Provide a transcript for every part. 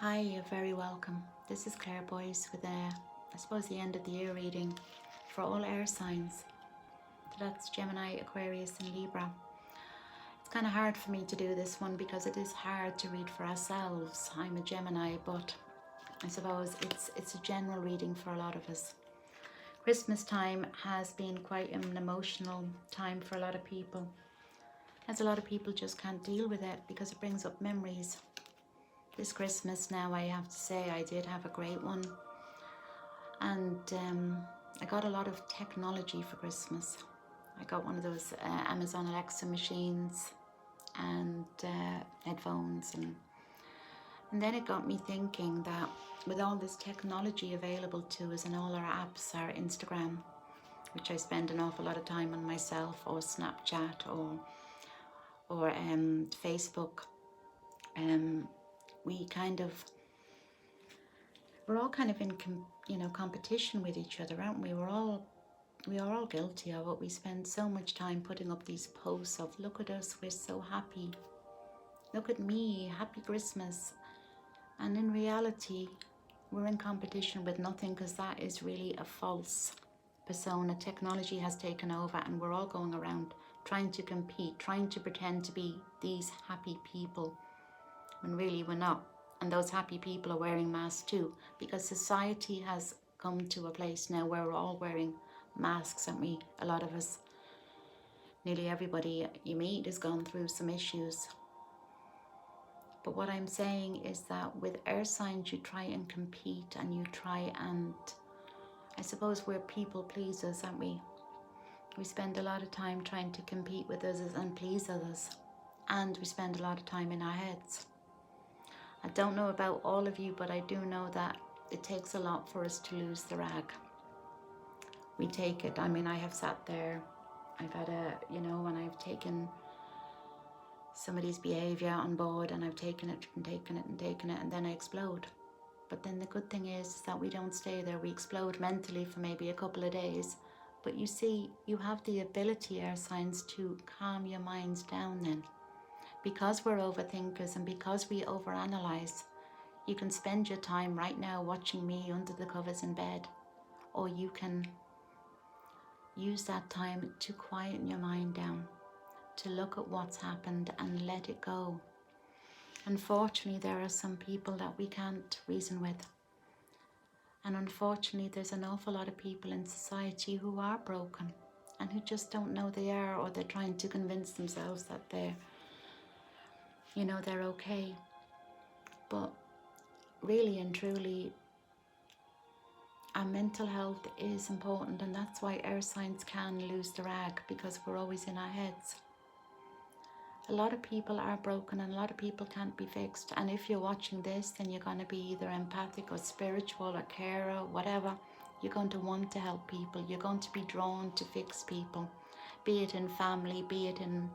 Hi, you're very welcome. This is Claire Boyce with I suppose the end of the year reading for all air signs. So that's Gemini, Aquarius and Libra. It's kind of hard for me to do this one because it is hard to read for ourselves. I'm a Gemini, but I suppose it's a general reading for a lot of us. Christmas time has been quite an emotional time for a lot of people, as a lot of people just can't deal with it because it brings up memories. This Christmas now, I have to say, I did have a great one. And I got a lot of technology for Christmas. I got one of those Amazon Alexa machines and headphones. And then it got me thinking that with all this technology available to us and all our apps, our Instagram, which I spend an awful lot of time on myself, or Snapchat, or Facebook, we're all kind of in competition with each other, aren't we? We are all guilty of it. We spend so much time putting up these posts of, look at us, we're so happy, look at me, happy Christmas. And in reality, we're in competition with nothing, because that is really a false persona. Technology has taken over and we're all going around trying to compete, trying to pretend to be these happy people when really we're not. And those happy people are wearing masks too, because society has come to a place now where we're all wearing masks, aren't we? A lot of us, nearly everybody you meet has gone through some issues. But what I'm saying is that with air signs, you try and compete, and you try and, I suppose we're people pleasers, aren't we? We spend a lot of time trying to compete with others and please others, and we spend a lot of time in our heads. I don't know about all of you, but I do know that it takes a lot for us to lose the rag. We take it. I mean, I have sat there, I've had when I've taken somebody's behavior on board, and I've taken it and taken it and taken it, and then I explode. But then the good thing is that we don't stay there. We explode mentally for maybe a couple of days. But you see, you have the ability, air signs, to calm your minds down then. Because we're overthinkers and because we overanalyze, you can spend your time right now watching me under the covers in bed, or you can use that time to quieten your mind down, to look at what's happened and let it go. Unfortunately, there are some people that we can't reason with. And unfortunately, there's an awful lot of people in society who are broken and who just don't know they are, or they're trying to convince themselves that they're okay. But really and truly, our mental health is important, and that's why air signs can lose the rag, because we're always in our heads. A lot of people are broken and a lot of people can't be fixed. And if you're watching this, then you're going to be either empathic or spiritual or carer, whatever. You're going to want to help people. You're going to be drawn to fix people, be it in family, be it in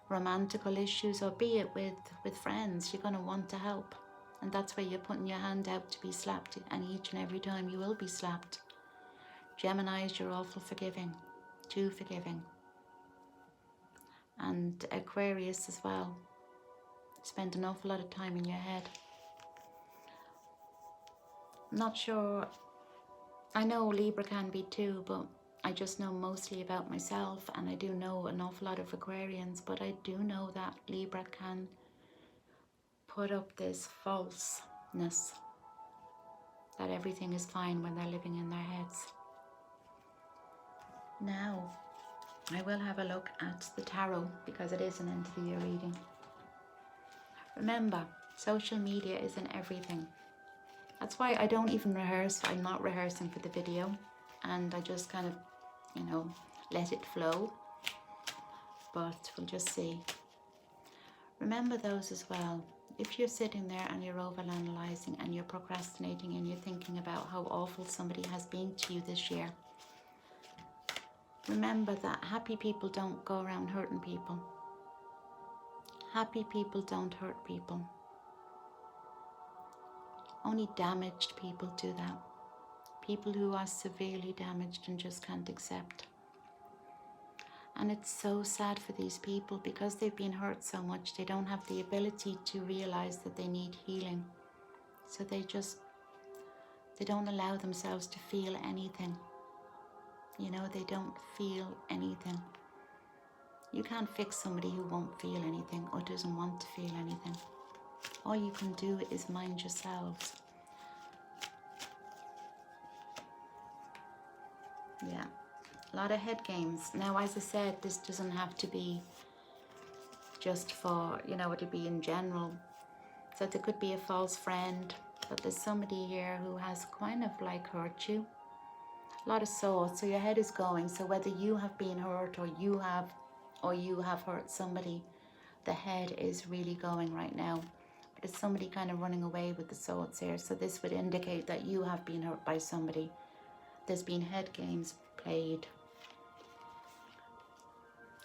romantical issues, or be it with friends. You're going to want to help. And that's where you're putting your hand out to be slapped, and each and every time you will be slapped. Geminis, you're awful forgiving, too forgiving. And Aquarius as well. Spend an awful lot of time in your head. Not sure, I know Libra can be too, but I just know mostly about myself, and I do know an awful lot of Aquarians, but I do know that Libra can put up this falseness that everything is fine when they're living in their heads. Now, I will have a look at the tarot, because it is an end of the year reading. Remember, social media is in everything. That's why I don't even rehearse. I'm not rehearsing for the video, and I just kind of, let it flow. But we'll just see. Remember those as well. If you're sitting there and you're overanalyzing and you're procrastinating and you're thinking about how awful somebody has been to you this year, remember that happy people don't go around hurting people. Happy people don't hurt people. Only damaged people do that. People who are severely damaged and just can't accept. And it's so sad for these people, because they've been hurt so much, they don't have the ability to realize that they need healing. So they don't allow themselves to feel anything. You know, they don't feel anything. You can't fix somebody who won't feel anything or doesn't want to feel anything. All you can do is mind yourselves. Yeah, a lot of head games. Now, as I said, this doesn't have to be just for, you know, it'll be in general. So there could be a false friend, but there's somebody here who has kind of like hurt you. A lot of swords, so your head is going. So whether you have been hurt or you have hurt somebody, the head is really going right now. There's somebody kind of running away with the swords here. So this would indicate that you have been hurt by somebody. There's been head games played.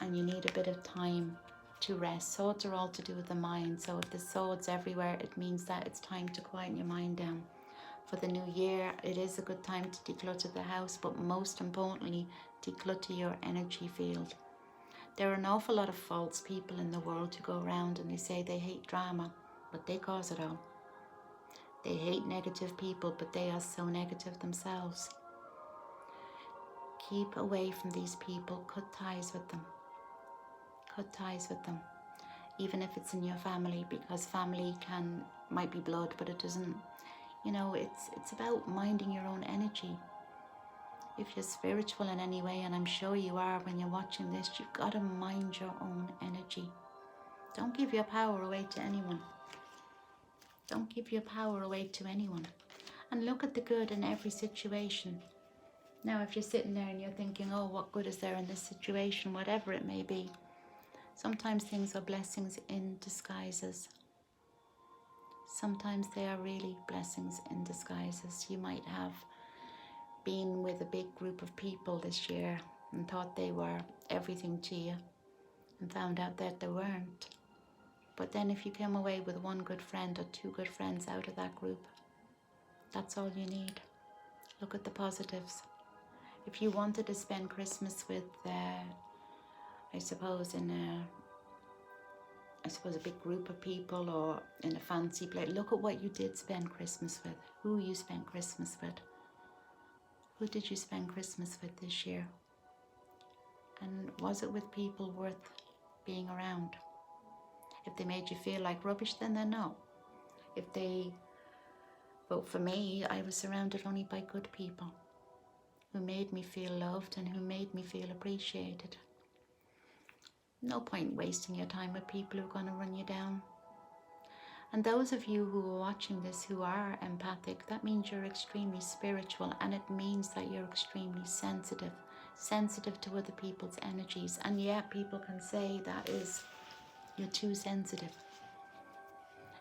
And you need a bit of time to rest. Swords are all to do with the mind. So if there's swords everywhere, it means that it's time to quieten your mind down. For the new year, it is a good time to declutter the house, but most importantly, declutter your energy field. There are an awful lot of false people in the world who go around and they say they hate drama, but they cause it all. They hate negative people, but they are so negative themselves. Keep away from these people. Cut ties with them. Cut ties with them. Even if it's in your family, because family might be blood, but it doesn't, you know, it's about minding your own energy. If you're spiritual in any way, and I'm sure you are when you're watching this, you've got to mind your own energy. Don't give your power away to anyone. Don't give your power away to anyone. And look at the good in every situation. Now, if you're sitting there and you're thinking, oh, what good is there in this situation, whatever it may be, sometimes things are blessings in disguises. Sometimes they are really blessings in disguises. You might have been with a big group of people this year and thought they were everything to you and found out that they weren't. But then if you came away with one good friend or two good friends out of that group, that's all you need. Look at the positives. If you wanted to spend Christmas with, I suppose a big group of people or in a fancy place, look at what you did spend Christmas with, who you spent Christmas with. Who did you spend Christmas with this year? And was it with people worth being around? If they made you feel like rubbish, then they're not. But for me, I was surrounded only by good people who made me feel loved and who made me feel appreciated. No point wasting your time with people who are going to run you down. And those of you who are watching this who are empathic, that means you're extremely spiritual, and it means that you're extremely sensitive to other people's energies. And yet people can say that is, you're too sensitive.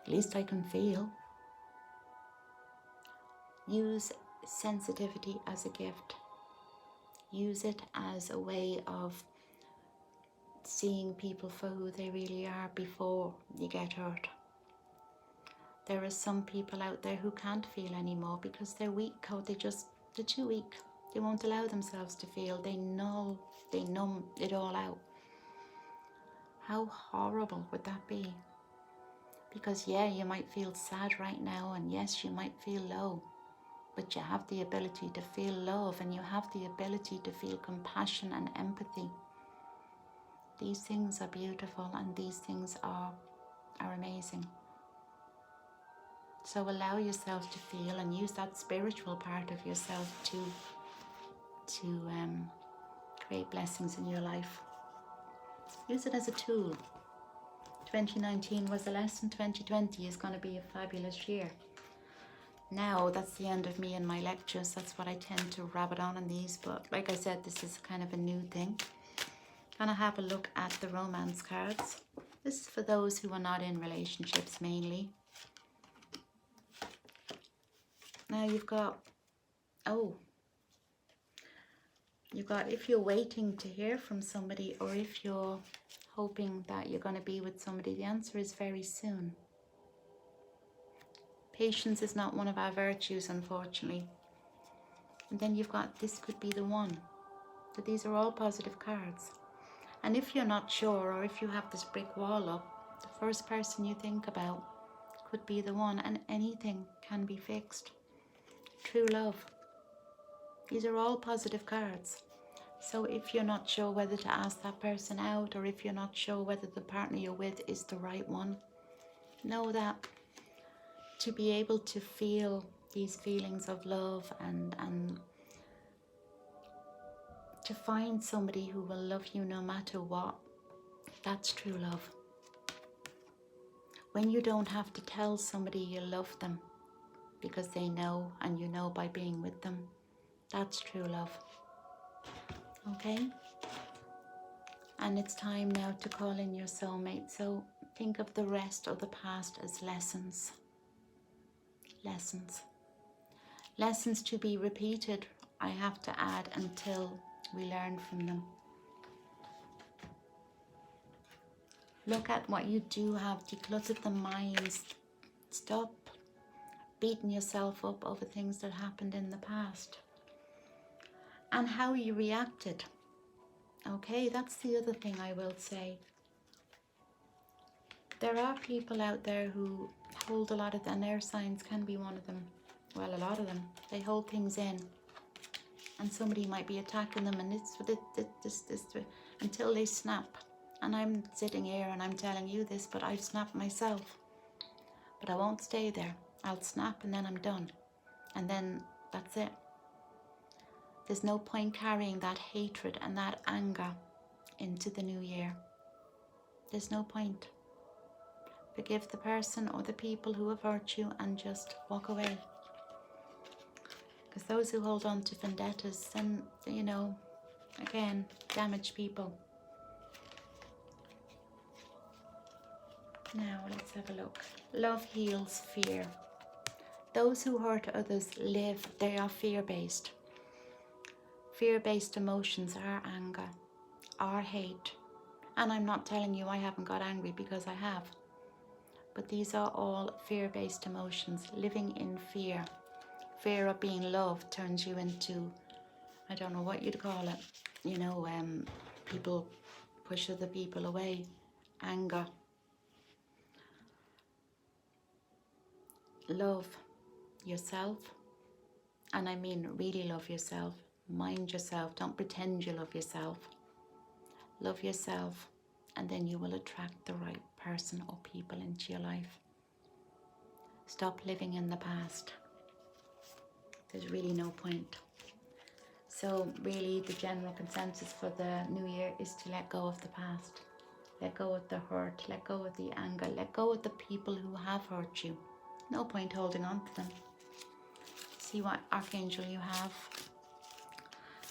At least I can feel. Use sensitivity as a gift. Use it as a way of seeing people for who they really are before you get hurt. There are some people out there who can't feel anymore because they're weak, or they're too weak. They won't allow themselves to feel. They numb it all out. How horrible would that be? Because yeah, you might feel sad right now, and yes, you might feel low, but you have the ability to feel love, and you have the ability to feel compassion and empathy. These things are beautiful, and these things are amazing. So allow yourself to feel and use that spiritual part of yourself to create blessings in your life. Use it as a tool. 2019 was a lesson. 2020 is going to be a fabulous year. Now, that's the end of me and my lectures. That's what I tend to rabbit on in these. But like I said, this is kind of a new thing. Gonna have a look at the romance cards. This is for those who are not in relationships mainly. Now you've got, if you're waiting to hear from somebody, or if you're hoping that you're going to be with somebody, the answer is very soon. Patience is not one of our virtues, unfortunately. And then you've got, this could be the one. So these are all positive cards. And if you're not sure, or if you have this brick wall up, the first person you think about, could be the one, and anything can be fixed. True love. These are all positive cards. So if you're not sure whether to ask that person out, or if you're not sure whether the partner you're with is the right one, know that to be able to feel these feelings of love and to find somebody who will love you no matter what, that's true love. When you don't have to tell somebody you love them because they know, and you know by being with them, that's true love. Okay? And it's time now to call in your soulmate. So think of the rest of the past as lessons. Lessons. Lessons to be repeated, I have to add, until we learn from them. Look at what you do have. Declutter the minds. Stop beating yourself up over things that happened in the past. And how you reacted. Okay, that's the other thing I will say. There are people out there who hold a lot of, and air signs can be one of them. Well, a lot of them. They hold things in. And somebody might be attacking them, and it's this until they snap. And I'm sitting here and I'm telling you this, but I've snapped myself. But I won't stay there. I'll snap and then I'm done. And then that's it. There's no point carrying that hatred and that anger into the new year. There's no point. Forgive the person or the people who have hurt you and just walk away. Because those who hold on to vendettas, then, you know, again, damage people. Now let's have a look. Love heals fear. Those who hurt others live, they are fear-based. Fear-based emotions are anger, are hate. And I'm not telling you I haven't got angry, because I have. But these are all fear-based emotions, living in fear. Fear of being loved turns you into, I don't know what you'd call it, you know, people push other people away. Anger. Love yourself, and I mean really love yourself. Mind yourself. Don't pretend you love yourself. Love yourself, and then you will attract the right person or people into your life. Stop living in the past. There's really no point. So really the general consensus for the new year is to let go of the past. Let go of the hurt. Let go of the anger. Let go of the people who have hurt you. No point holding on to them. See what archangel you have.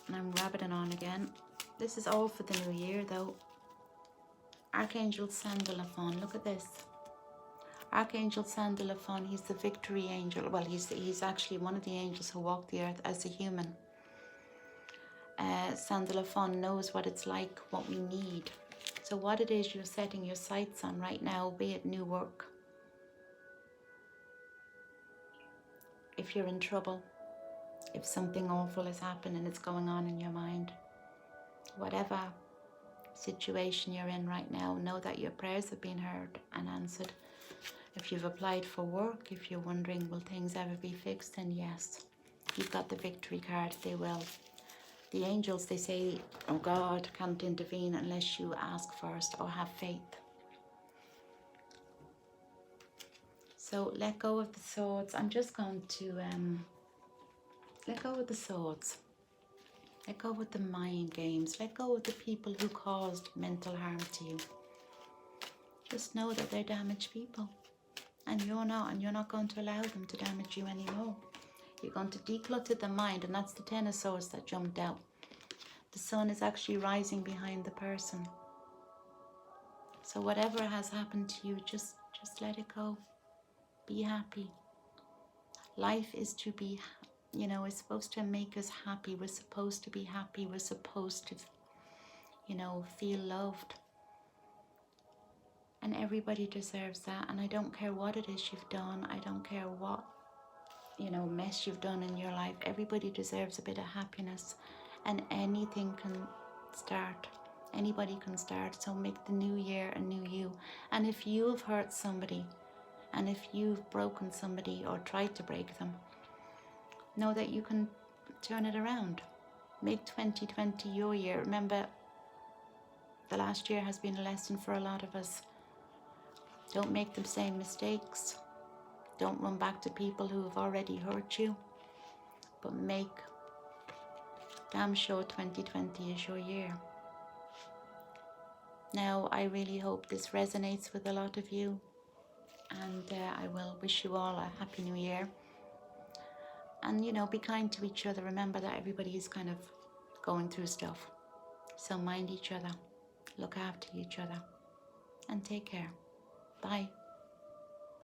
And I'm rabbiting on again. This is all for the new year though. Archangel Sandalphon, look at this. Archangel Sandalphon, he's the victory angel. Well, he's actually one of the angels who walk the earth as a human. Sandalphon knows what it's like, what we need. So what it is you're setting your sights on right now, be it new work. If you're in trouble, if something awful has happened and it's going on in your mind, whatever situation you're in right now, know that your prayers have been heard and answered. If you've applied for work, if you're wondering, will things ever be fixed, then yes, you've got the victory card, they will. The angels, they say, oh, God can't intervene unless you ask first or have faith. So let go of the swords. I'm just going to let go of the swords. Let go of the mind games. Let go of the people who caused mental harm to you. Just know that they're damaged people. And you're not. And you're not going to allow them to damage you anymore. You're going to declutter the mind. And that's the Ten of Swords that jumped out. The sun is actually rising behind the person. So whatever has happened to you, just let it go. Be happy. Life is to be, you know, it's supposed to make us happy. We're supposed to be happy. We're supposed to, you know, feel loved. And everybody deserves that. And I don't care what it is you've done. I don't care what, you know, mess you've done in your life. Everybody deserves a bit of happiness. And anything can start. Anybody can start. So make the new year a new you. And if you have hurt somebody, And if you've broken somebody or tried to break them, know that you can turn it around. Make 2020 your year. Remember, the last year has been a lesson for a lot of us. Don't make the same mistakes. Don't run back to people who have already hurt you. But make damn sure 2020 is your year. Now, I really hope this resonates with a lot of you. And I will wish you all a happy new year. And, you know, be kind to each other. Remember that everybody is kind of going through stuff. So mind each other. Look after each other. And take care. Bye.